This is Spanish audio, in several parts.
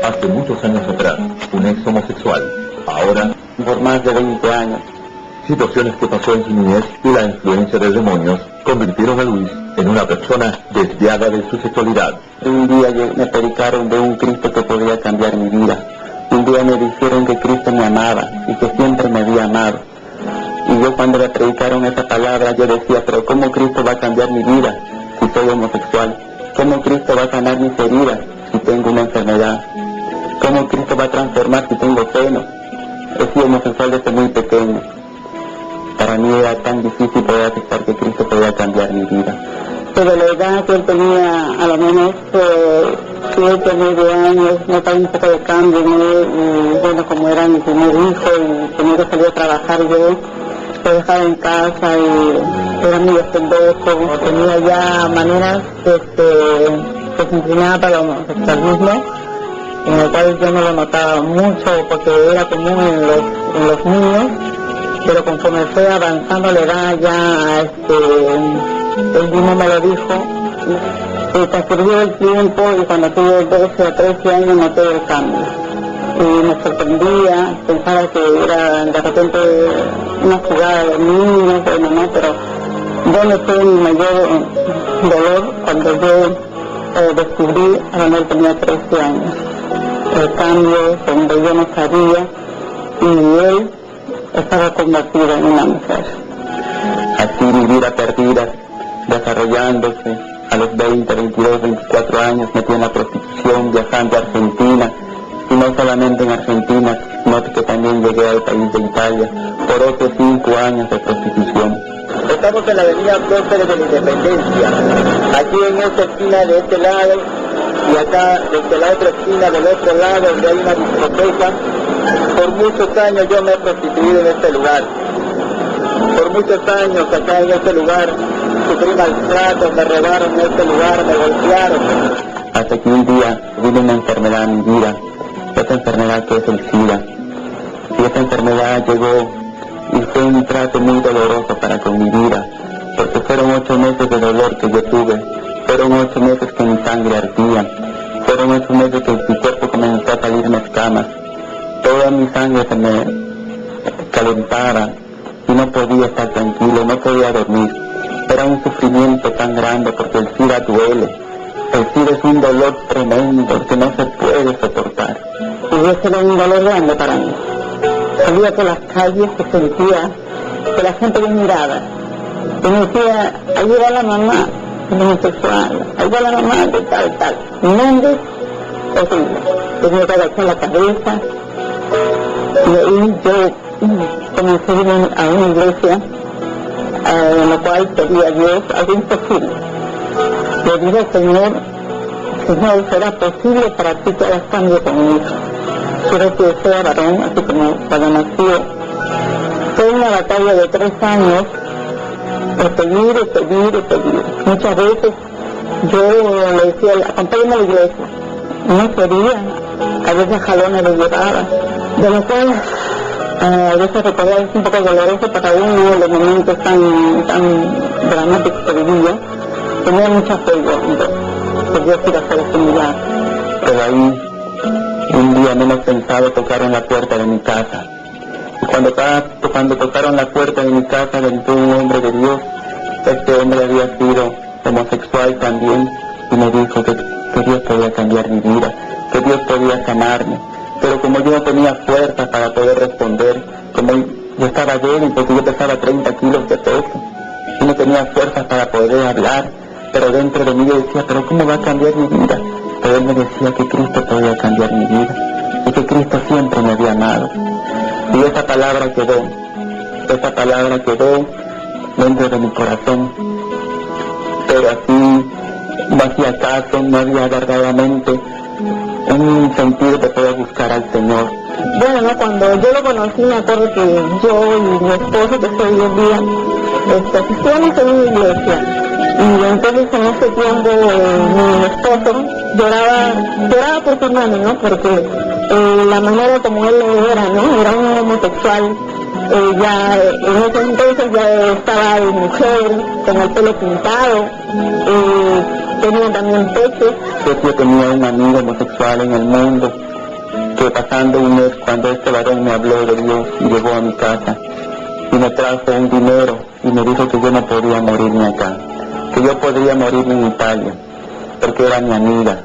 Hace muchos años atrás, un ex homosexual, ahora, por más de 20 años. Situaciones que pasó en su niñez y la influencia de demonios convirtieron a Luis en una persona desviada de su sexualidad. Un día me predicaron de un Cristo que podía cambiar mi vida. Un día me dijeron que Cristo me amaba y que siempre me había amado. Y yo cuando me predicaron esa palabra, yo decía, pero ¿cómo Cristo va a cambiar mi vida si soy homosexual? ¿Cómo Cristo va a sanar mis heridas si tengo una enfermedad? ¿Cómo Cristo va a transformar si tengo seno? He sido homosexual desde muy pequeño. Para mí era tan difícil poder aceptar que Cristo podía cambiar mi vida. Pero la edad que él tenía, a lo menos 7, 9 años, notaba un poco de cambio, ¿no? Y bueno, como era mi primer hijo y tenía que salir a trabajar yo, lo dejaba en casa y era muy pendejo, tenía ya maneras que se inclinaba para el homosexualismo, en el cual yo no lo notaba mucho porque era común en los niños, pero conforme fue avanzando la edad ya el mismo me lo dijo, transcurrió el tiempo y cuando tuve 12 o 13 años noté el cambio. Y me sorprendía, pensaba que era de repente una jugada de niños, bueno, no, pero yo noté mi mayor dolor cuando yo descubrí a donde él tenía 13 años. El cambio donde yo no sabía y él estaba convertido en una mujer. Así mi vida perdida, desarrollándose a los 20, 22, 24 años, metí en la prostitución, viajando a Argentina, y no solamente en Argentina, sino que también llegué al país de Italia, por otros 5 años de prostitución. Estamos en la avenida Próceres de la Independencia, aquí en esta esquina de este lado, y acá desde la otra esquina del otro lado, donde hay una discoteca. Por muchos años yo me he prostituido en este lugar. Por muchos años acá en este lugar sufrí maltrato, me robaron en este lugar, me golpearon. Hasta que un día vino una enfermedad a mi vida, esta enfermedad que es el SIDA. Y esta enfermedad llegó y fue un trato muy doloroso para con mi vida, porque fueron 8 meses de dolor que yo tuve, fueron 8 meses que mi sangre ardía, fueron 8 meses que mi cuerpo comenzó a salirme escamas, toda mi sangre se me calentaba y no podía estar tranquilo, no podía dormir. Era un sufrimiento tan grande porque el SIDA duele. El SIDA es un dolor tremendo que no se puede soportar. Y ese era un dolor grande para mí. Salía por las calles que sentía que la gente me miraba. Y me decía, ahí va la mamá homosexual, ahí va la mamá de tal. Nombres horribles. Tenía que agachar la cabeza. Y ahí yo comencé a ir a una iglesia en la cual pedía a Dios algo imposible. Le dije al Señor, ¿será posible para ti que hagas cambio con mi hijo? Quiero que sea varón, así como cuando nació. Fue una batalla de 3 años, de pedir. Muchas veces yo le decía, acompáñame a la iglesia. No quería, a veces jalones le llevaba. De lo cual, a veces recordar es un poco doloroso para uno, los momentos tan dramáticos que vivía. Tenía mucha fe que Dios iba a hacer este milagro. Pero ahí, un día menos pensado, tocaron la puerta de mi casa. Y cuando tocaron la puerta de mi casa, entró un hombre de Dios. Este hombre había sido homosexual también y me dijo que Dios podía cambiar mi vida, que Dios podía sanarme. Pero como yo no tenía fuerza para poder responder, como yo estaba débil porque yo pesaba 30 kilos de peso, yo no tenía fuerza para poder hablar, pero dentro de mí yo decía, pero ¿cómo va a cambiar mi vida? Pero él me decía que Cristo podía cambiar mi vida y que Cristo siempre me había amado. Y esa palabra quedó dentro de mi corazón, pero así no hacía caso, no había verdaderamente un sentido de poder buscar al Señor. Bueno, no, cuando yo lo conocí, me acuerdo que yo y mi esposo, que soy hoy en día, asistíamos a una iglesia. Y entonces en ese tiempo mi esposo lloraba por su hermano, ¿no? Porque la manera como él era, ¿no? Era un homosexual. Ya en ese entonces ya estaba de mujer, con el pelo pintado, tenía también pecho. Sé que yo tenía un amigo homosexual en el mundo, que pasando un mes, cuando este varón me habló de Dios y llegó a mi casa, y me trajo un dinero, y me dijo que yo no podía morirme acá, que yo podría morirme en Italia, porque era mi amiga,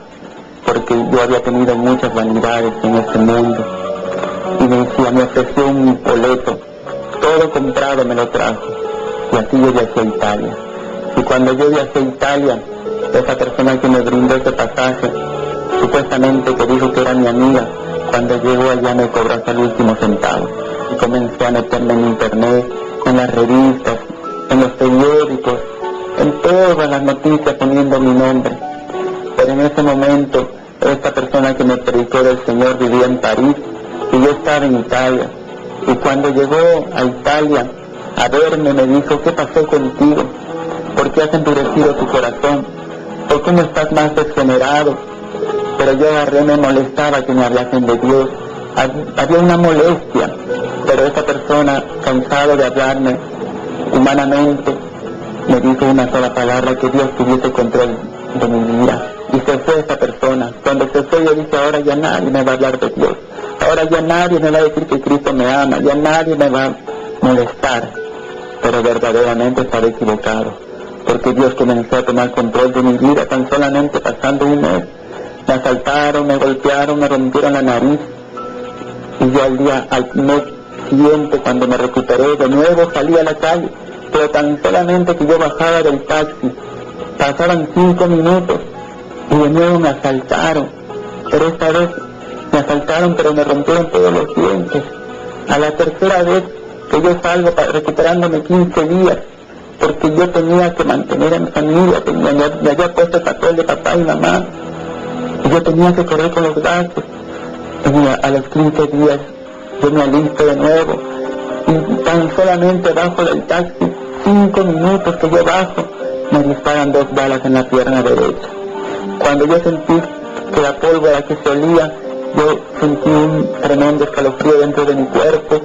porque yo había tenido muchas vanidades en este mundo, y me decía, me ofreció un boleto, todo comprado me lo trajo, y así yo viajé a Italia. Y cuando yo viajé a Italia, esa persona que me brindó ese pasaje, supuestamente que dijo que era mi amiga, cuando llegó allá me cobró hasta el último centavo. Y comencé a meterme en internet, en las revistas, en los periódicos, en todas las noticias poniendo mi nombre. Pero en ese momento, esta persona que me predicó del Señor vivía en París y yo estaba en Italia. Y cuando llegó a Italia a verme me dijo, ¿qué pasó contigo? ¿Por qué has endurecido tu corazón? ¿Por qué no estás más degenerado? Pero yo agarré, me molestaba que me hablasen de Dios. Había una molestia, pero esa persona, cansado de hablarme humanamente, me dijo una sola palabra, que Dios tuviese control de mi vida. Y se fue esa persona. Cuando se fue yo dije, ahora ya nadie me va a hablar de Dios. Ahora ya nadie me va a decir que Cristo me ama. Ya nadie me va a molestar. Pero verdaderamente estaba equivocado, porque Dios comenzó a tomar control de mi vida tan solamente pasando un mes. Me asaltaron, me golpearon, me rompieron la nariz. Y yo al mes siguiente, cuando me recuperé, de nuevo salí a la calle. Pero tan solamente que yo bajaba del taxi, pasaban 5 minutos y de nuevo me asaltaron. Pero esta vez me asaltaron, pero me rompieron todos los dientes. A la tercera vez que yo salgo recuperándome 15 días, porque yo tenía que mantener a mi familia, me había puesto el papel de papá y mamá, y yo tenía que correr con los gastos. A los 15 días yo me alisto de nuevo, y tan solamente bajo del taxi, 5 minutos que yo bajo, me disparan 2 balas en la pierna derecha. Cuando yo sentí que la pólvora que se olía, yo sentí un tremendo escalofrío dentro de mi cuerpo,